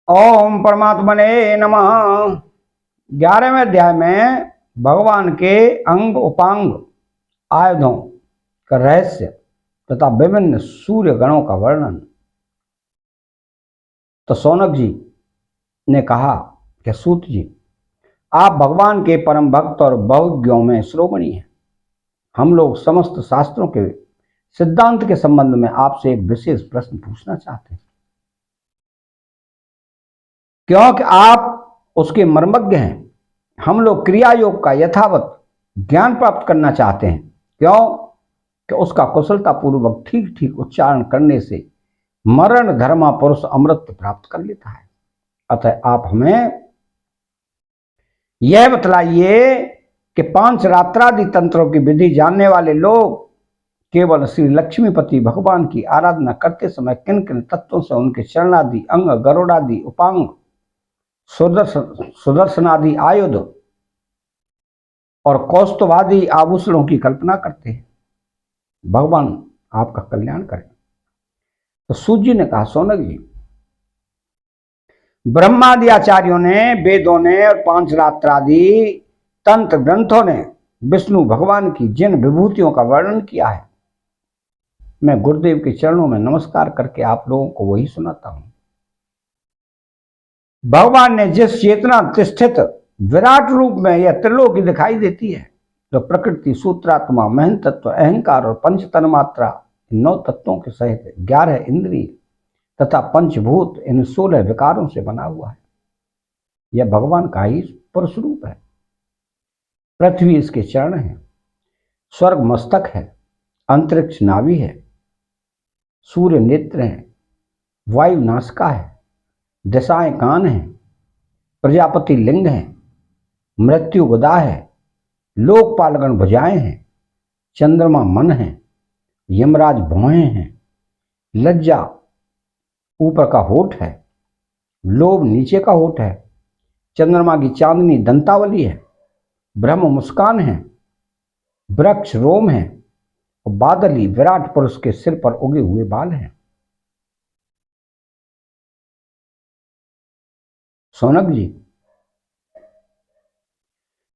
ओम परमात्मने नमः। 11वें अध्याय में भगवान के अंग उपांग आयुधों का रहस्य तथा विभिन्न सूर्य गणों का वर्णन। तो शौनक जी ने कहा कि सूत जी, आप भगवान के परम भक्त और बहुज्ञों में श्रोमणी हैं। हम लोग समस्त शास्त्रों के सिद्धांत के संबंध में आपसे एक विशेष प्रश्न पूछना चाहते हैं, क्योंकि आप उसके मर्मज्ञ हैं। हम लोग क्रिया योग का यथावत ज्ञान प्राप्त करना चाहते हैं, क्यों कि उसका कुशलता पूर्वक ठीक ठीक उच्चारण करने से मरण धर्मा पुरुष अमृत प्राप्त कर लेता है। अतः आप हमें यह बतलाइए कि 5 रात्रादि तंत्रों की विधि जानने वाले लोग केवल श्री लक्ष्मीपति भगवान की आराधना करते समय किन किन तत्वों से उनके चरणादि अंग, गरुड़ादि उपांग, सुदर्शनादि आयुध और कौस्तुभादि आभूषणों की कल्पना करते हैं। भगवान आपका कल्याण करें। तो सूत जी ने कहा, शौनक जी, ब्रह्मादि आचार्यों ने, वेदों ने और 5 रात्रादि तंत्र ग्रंथों ने विष्णु भगवान की जिन विभूतियों का वर्णन किया है, मैं गुरुदेव के चरणों में नमस्कार करके आप लोगों को वही सुनाता हूं। भगवान ने जिस चेतना तिष्ठित विराट रूप में यह त्रिलोकी दिखाई देती है, तो प्रकृति, सूत्रात्मा, महन तत्व, अहंकार और पंच तन्मात्रा, 9 तत्वों के सहित 11 इंद्रिय तथा पंचभूत, इन 16 विकारों से बना हुआ है। यह भगवान का ही पुरुष रूप है। पृथ्वी इसके चरण है, स्वर्ग मस्तक है, अंतरिक्ष नाभि है, सूर्य नेत्र है, वायु नासिका है, दिशाएं कान है, प्रजापति लिंग है, मृत्यु गदा है, लोकपालगण भुजाएं हैं, चंद्रमा मन है, यमराज भौहें हैं, लज्जा ऊपर का होठ है, लोभ नीचे का होठ है, चंद्रमा की चांदनी दंतावली है, ब्रह्म मुस्कान है, वृक्ष रोम है और बादल ही विराट पुरुष के सिर पर उगे हुए बाल हैं। शौनक जी,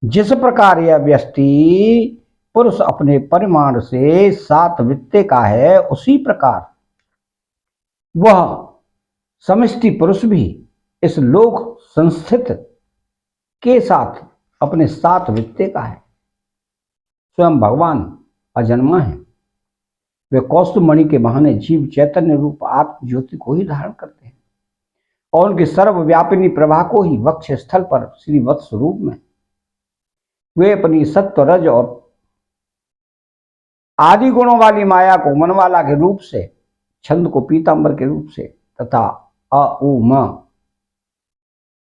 जिस प्रकार यह व्यष्टि पुरुष अपने परिमाण से 7 वित्ते का है, उसी प्रकार वह समष्टि पुरुष भी इस लोक संस्थित के साथ अपने 7 वित्ते का है। स्वयं भगवान अजन्मा है। वे कौस्तुभमणि के बहाने जीव चैतन्य रूप आत्म ज्योति को ही धारण करते हैं और उनकी सर्वव्यापिनी प्रभा को ही वक्ष स्थल पर श्री वत्स रूप में वे अपनी सत्व, रज और आदि गुणों वाली माया को मनवाला के रूप से, छंद को पीतांबर के रूप से तथा अ उ म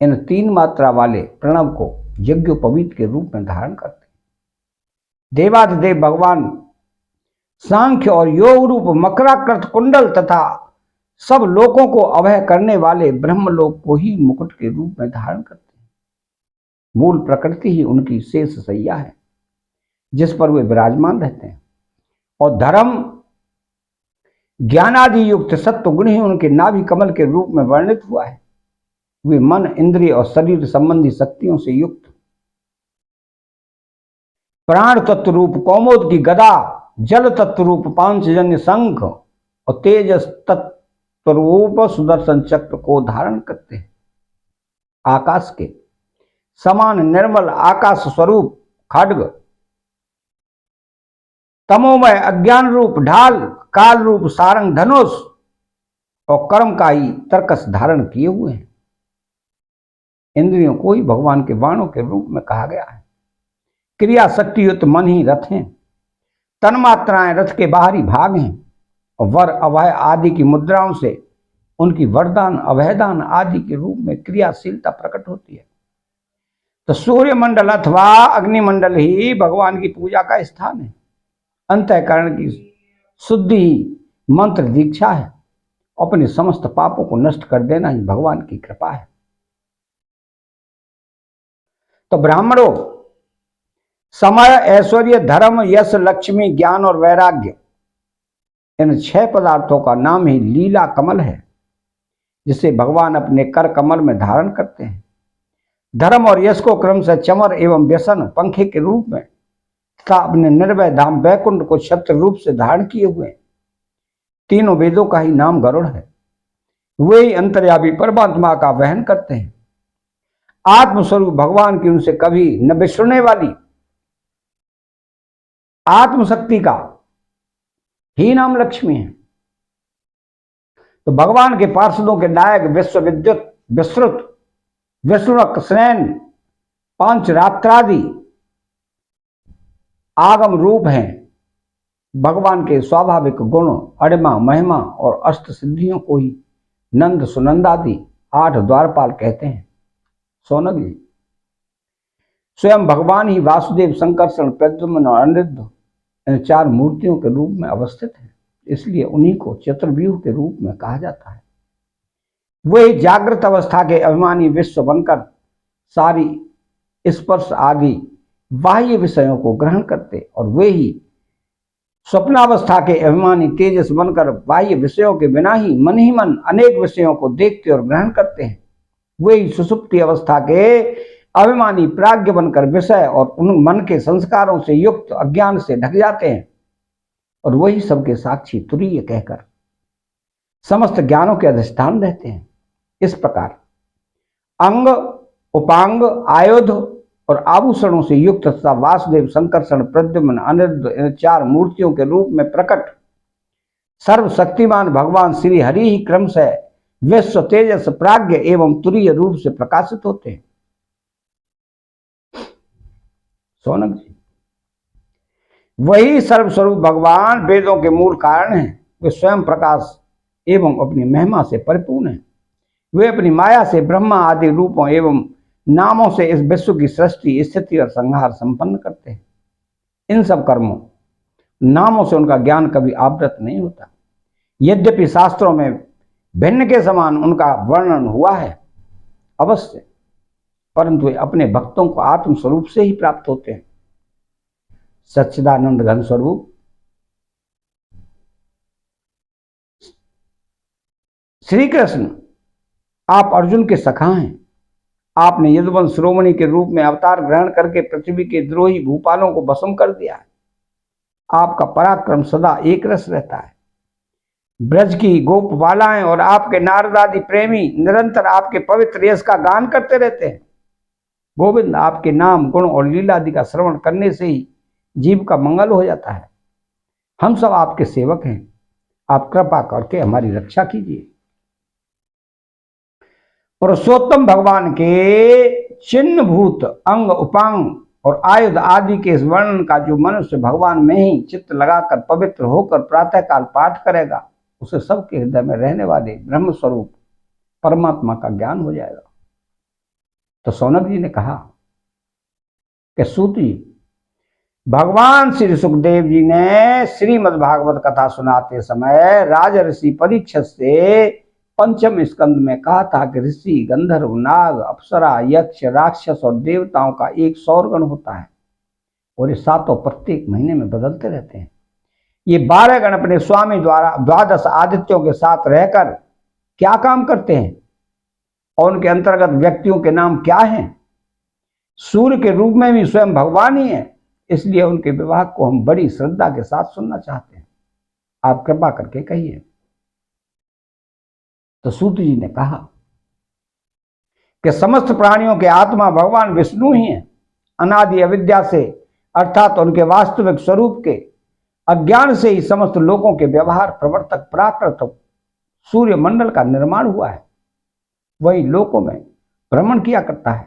इन 3 मात्रा वाले प्रणव को यज्ञोपवीत के रूप में धारण करते हैं। देवाधिदेव भगवान सांख्य और योग रूप मकराकृत कुंडल तथा सब लोकों को अभय करने वाले ब्रह्मलोक को ही मुकुट के रूप में धारण करते हैं। मूल प्रकृति ही उनकी शेष सैया है, जिस पर वे विराजमान रहते हैं, और धर्म ज्ञानादि युक्त सत्व गुण ही उनके नाभि कमल के रूप में वर्णित हुआ है। वे मन, इंद्रिय और शरीर संबंधी शक्तियों से युक्त प्राण तत्व रूप कौमोद की गदा, जल तत्व रूप पांचजन्य शंख और तेजस तत्व रूप सुदर्शन चक्र को धारण करते हैं। आकाश के समान निर्मल आकाश स्वरूप खड्ग, तमोमय अज्ञान रूप ढाल, काल रूप सारंग धनुष और कर्मकाई तर्कस धारण किए हुए हैं। इंद्रियों को ही भगवान के बाणों के रूप में कहा गया है। क्रिया शक्ति युक्त मन ही रथ हैं, तन्मात्राएं रथ के बाहरी भाग हैं और वर, अभय आदि की मुद्राओं से उनकी वरदान, अभयदान आदि के रूप में क्रियाशीलता प्रकट होती है। तो सूर्य मंडल अथवा अग्निमंडल ही भगवान की पूजा का स्थान है। अंतःकरण की शुद्धि ही मंत्र दीक्षा है। अपने समस्त पापों को नष्ट कर देना ही भगवान की कृपा है। तो ब्राह्मणों, समय, ऐश्वर्य, धर्म, यश, लक्ष्मी, ज्ञान और वैराग्य, इन 6 पदार्थों का नाम ही लीला कमल है। जिसे भगवान अपने कर कमल में धारण करते हैं। धर्म और यश को क्रमशः चमर एवं व्यसन पंखे के रूप में तथा अपने निर्भय धाम वैकुंठ को छत्र रूप से धारण किए हुए तीनों वेदों का ही नाम गरुड़ है। वे ही अंतर्यामी परमात्मा का वहन करते हैं। आत्मस्वरूप भगवान की उनसे कभी न बिछड़ने वाली आत्मशक्ति का ही नाम लक्ष्मी है। तो भगवान के पार्षदों के नायक विश्व विद्युत विस्तृत विष्णुक स्नैन पांच रात्रादि आगम रूप हैं। भगवान के स्वाभाविक गुण अड़िमा महिमा और अष्ट सिद्धियों को ही नंद सुनंदादि 8 द्वारपाल कहते हैं। सोनक जी, स्वयं भगवान ही वासुदेव संकर्षण प्रद्युम्न और अनिरुद्ध इन 4 मूर्तियों के रूप में अवस्थित है, इसलिए उन्हीं को चतुर्व्यूह के रूप में कहा जाता है। वही जागृत अवस्था के अभिमानी विश्व बनकर सारी स्पर्श आदि बाह्य विषयों को ग्रहण करते और वे ही स्वप्नावस्था के अभिमानी तेजस बनकर बाह्य विषयों के बिना ही मन अनेक विषयों को देखते और ग्रहण करते हैं। वे ही सुसुप्ति अवस्था के अभिमानी प्राज्ञ बनकर विषय और उन मन के संस्कारों से युक्त अज्ञान से ढक जाते हैं और वही सबके साक्षी तुरीय कहकर समस्त ज्ञानों के अधिष्ठान रहते हैं। इस प्रकार अंग उपांग आयुध और आभूषणों से युक्त तथा वासुदेव संकर्षण प्रद्युम्न अनिरुद्ध इन 4 मूर्तियों के रूप में प्रकट सर्वशक्तिमान भगवान श्री हरि ही क्रमशः विश्व तेजस प्राज्ञ एवं तुरीय रूप से प्रकाशित होते हैं। सोनक जी, वही सर्वस्वरूप भगवान वेदों के मूल कारण हैं। वे स्वयं प्रकाश एवं अपनी महिमा से परिपूर्ण हैं। वे अपनी माया से ब्रह्मा आदि रूपों एवं नामों से इस विश्व की सृष्टि स्थिति और संहार संपन्न करते हैं। इन सब कर्मों नामों से उनका ज्ञान कभी आवृत नहीं होता। यद्यपि शास्त्रों में भिन्न के समान उनका वर्णन हुआ है अवश्य, परंतु वे अपने भक्तों को आत्म स्वरूप से ही प्राप्त होते हैं। सच्चिदानंद घन स्वरूप श्री कृष्ण आप अर्जुन के सखा हैं। आपने यदुवंश शिरोमणि के रूप में अवतार ग्रहण करके पृथ्वी के द्रोही भूपालों को भस्म कर दिया है। आपका पराक्रम सदा एक रस रहता है। ब्रज की गोपबालाएं और आपके नारदादि प्रेमी निरंतर आपके पवित्र यश का गान करते रहते हैं। गोविंद, आपके नाम गुण और लीला आदि का श्रवण करने से ही जीव का मंगल हो जाता है। हम सब आपके सेवक हैं, आप कृपा करके हमारी रक्षा कीजिए। पुरुषोत्तम भगवान के चिन्ह भूत अंग उपांग और आयुध आदि के इस वर्णन का जो मनुष्य भगवान में ही चित्त लगाकर पवित्र होकर प्रातःकाल पाठ करेगा, उसे सबके हृदय में रहने वाले ब्रह्म स्वरूप परमात्मा का ज्ञान हो जाएगा। तो सौनक जी ने कहा कि सूत जी, भगवान श्री सुखदेव जी ने श्रीमद् भागवत कथा सुनाते समय राज ऋषि परीक्षित से पंचम स्कंद में कहा था कि ऋषि गंधर्व नाग अप्सरा यक्ष राक्षस और देवताओं का एक सौरगण होता है और ये 7 प्रत्येक महीने में बदलते रहते हैं। ये 12 गण अपने स्वामी द्वारा 12 आदित्यों के साथ रहकर क्या काम करते हैं और उनके अंतर्गत व्यक्तियों के नाम क्या हैं? सूर्य के रूप में भी स्वयं भगवान ही है, इसलिए उनके विवाह को हम बड़ी श्रद्धा के साथ सुनना चाहते हैं। आप कृपा करके कहिए। तो सूत जी ने कहा कि समस्त प्राणियों के आत्मा भगवान विष्णु ही हैं। अनादि अविद्या से अर्थात उनके वास्तविक स्वरूप के अज्ञान से ही समस्त लोगों के व्यवहार प्रवर्तक प्राकृत सूर्य मंडल का निर्माण हुआ है। वही लोकों में भ्रमण किया करता है।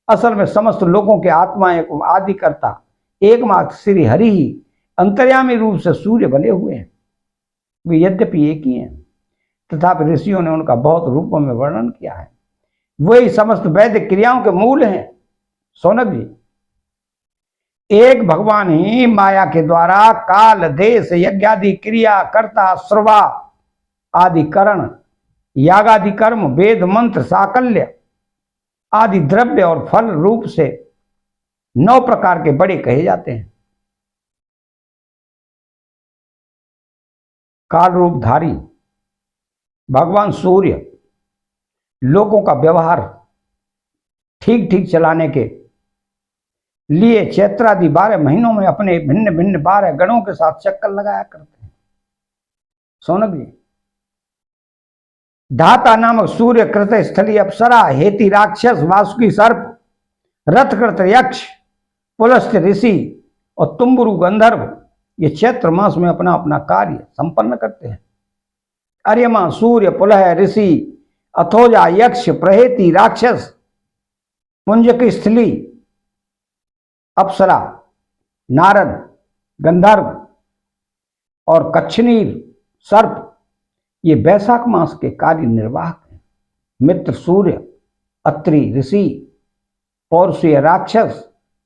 असल में समस्त लोगों के आत्मा एवं आदि करता एकमात्र श्री हरि ही अंतर्यामी रूप से सूर्य बने हुए हैं। वे यद्यपि एक ही हैं, तथापि ऋषियों ने उनका बहुत रूपों में वर्णन किया है। वही समस्त वैदिक क्रियाओं के मूल हैं। सौनक जी, एक भगवान ही माया के द्वारा काल देश यज्ञादि क्रिया कर्ता श्रवा आदि करण यागादि कर्म वेद मंत्र साकल्य आदि द्रव्य और फल रूप से 9 प्रकार के बड़े कहे जाते हैं। काल रूपधारी भगवान सूर्य लोगों का व्यवहार ठीक ठीक चलाने के लिए चैत्रादि 12 महीनों में अपने भिन्न भिन्न 12 गणों के साथ चक्कर लगाया करते हैं। सोनक जी, धाता नामक सूर्य, कृत स्थली अप्सरा, हेति राक्षस, वासुकी सर्प, रथकृत यक्ष, पुलस्त्य ऋषि और तुम्बुरु गंधर्व ये चैत्र मास में अपना अपना कार्य संपन्न करते हैं। अर्यमा, सूर्य, पुलह, ऋषि, अथोजा, यक्ष, प्रहेति, राक्षस, पुंजक स्थली, अप्सरा, नारद, गंधर्व और कच्छनीर सर्प ये वैशाख मास के कार्य निर्वाहक हैं। मित्र सूर्य, अत्रि ऋषि, पौरुषीय राक्षस,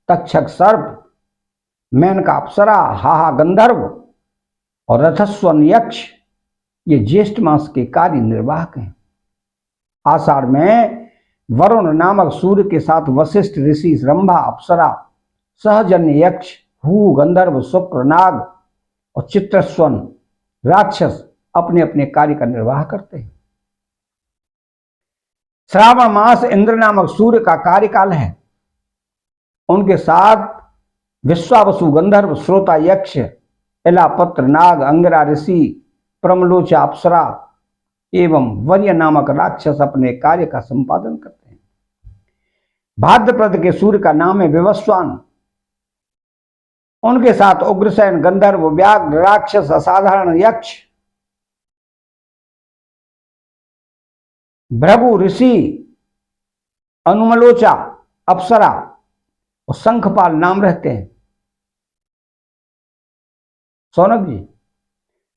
तक्षक सर्प, मेनका अप्सरा, हाहा गंधर्व और रथस्वन यक्ष ये ज्येष्ठ मास के कार्य निर्वाहक हैं। आषाढ़ में वरुण नामक सूर्य के साथ वशिष्ठ ऋषि, रंभा, अप्सरा, सहजन्य यक्ष, हू गंधर्व, शुक्र, नाग और चित्रस्वन राक्षस अपने अपने कार्य का निर्वाह करते हैं। श्रावण मास इंद्र नामक सूर्य का कार्यकाल है। उनके साथ विश्वावसु, गंधर्व, श्रोता यक्ष, इलापत्र, नाग, अंगिरा ऋषि, प्रमलोचा अप्सरा एवं वर्य नामक राक्षस अपने कार्य का संपादन करते हैं। भाद्रपद के सूर्य का नाम है विवस्वान। उनके साथ उग्रसेन, गंधर्व, व्याघ्र, राक्षस, असाधारण यक्ष, भृगु ऋषि, अनुमलोचा अप्सरा और शंखपाल नाम रहते हैं। सोनक जी,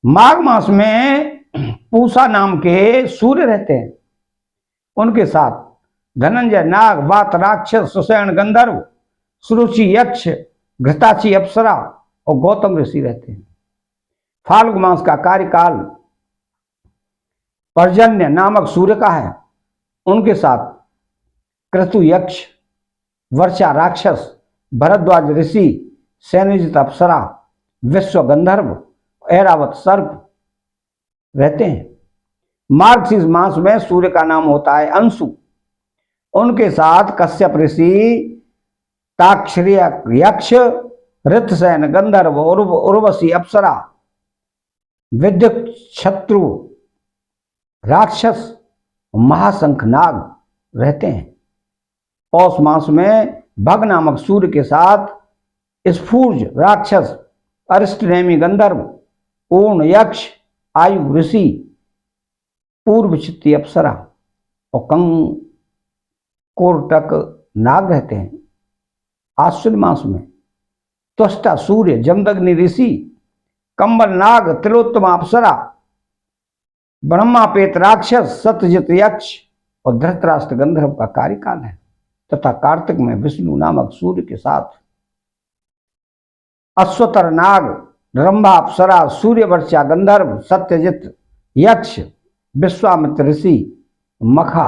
माघ मास में पूषा नाम के सूर्य रहते हैं। उनके साथ धनंजय, नाग, वात राक्षस, सुषेण गंधर्व, सुरुचि यक्ष, घृताची अप्सरा और गौतम ऋषि रहते हैं। फाल्गु मास का कार्यकाल पर्जन्य नामक सूर्य का है। उनके साथ क्रतु यक्ष, वर्षा राक्षस, भरद्वाज ऋषि, सैन्यजित अप्सरा, विश्व गंधर्व, ऐरावत सर्प रहते हैं। मार्गशीर्ष मास में सूर्य का नाम होता है अंशु। उनके साथ कश्यप ऋषि, ताक्षर्य यक्ष, ऋतसेन गंधर्व, उर्वशी अप्सरा, विद्युत शत्रु राक्षस, महाशंख नाग रहते हैं। पौष मास में भग नामक सूर्य के साथ स्फूर्ज राक्षस, अरिष्टनेमी गंधर्व, पूर्ण यक्ष, आयु ऋषि, पूर्व चित्ती अप्सरा और कोरटक नाग रहते हैं। आश्विन मास में त्वष्टा सूर्य, जमदग्नि ऋषि, कंबल नाग, तिलोत्तमा अप्सरा, ब्रह्मापेत राक्षस, सत्यजित यक्ष और धृतराष्ट्र गंधर्व का कार्यकाल है। तथा कार्तिक में विष्णु नामक सूर्य के साथ अश्वतर नाग, रंभा अप्सरा, सूर्यवर्षा गंधर्व, सत्यजित यक्ष, विश्वामित्र ऋषि, मखा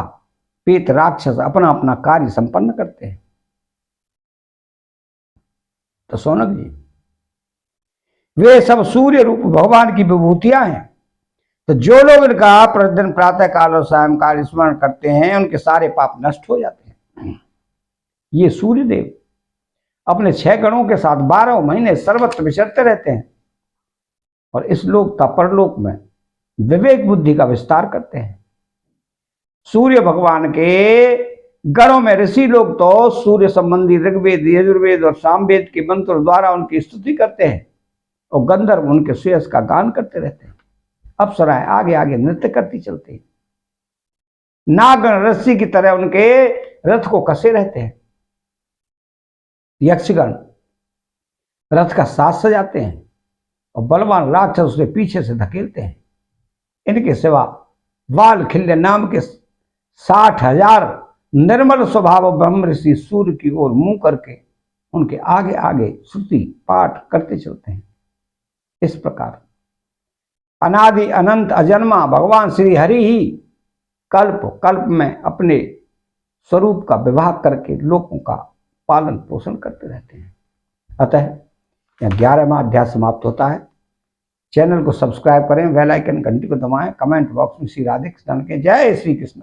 पेत राक्षस अपना अपना कार्य संपन्न करते हैं। तो सोनक जी, वे सब सूर्य रूप भगवान की विभूतियां हैं। तो जो लोग इनका प्रतिदिन प्रातः काल और सायंकाल स्मरण करते हैं उनके सारे पाप नष्ट हो जाते हैं। ये सूर्य देव अपने 6 गणों के साथ 12 महीने सर्वत्र विचरते रहते हैं और इस लोक तथा परलोक में विवेक बुद्धि का विस्तार करते हैं। सूर्य भगवान के गणों में ऋषि लोग तो सूर्य संबंधी ऋग्वेद, यजुर्वेद और सामवेद के मंत्रों द्वारा उनकी स्तुति करते हैं और गंधर्व उनके श्रेयस का गान करते रहते हैं। अप्सराएं आगे आगे नृत्य करती चलती हैं। नागगण रस्सी की तरह उनके रथ को कसे रहते हैं। यक्षगण रथ का साथ सजाते हैं और बलवान राक्षस उसे पीछे से धकेलते हैं। इनके सिवा वाल खिल्य नाम के 60,000 निर्मल स्वभाव ब्रह्म ऋषि सूर्य की ओर मुंह करके उनके आगे आगे श्रुति पाठ करते चलते हैं। इस प्रकार अनादि अनंत अजन्मा भगवान श्री हरि ही कल्प कल्प में अपने स्वरूप का विवाह करके लोगों का पालन पोषण करते रहते हैं। अतः यह 11वां अध्याय समाप्त होता है। चैनल को सब्सक्राइब करें, बेल आइकन घंटी को दबाएं, कमेंट बॉक्स में श्री राधे कृष्ण के जय श्री कृष्ण।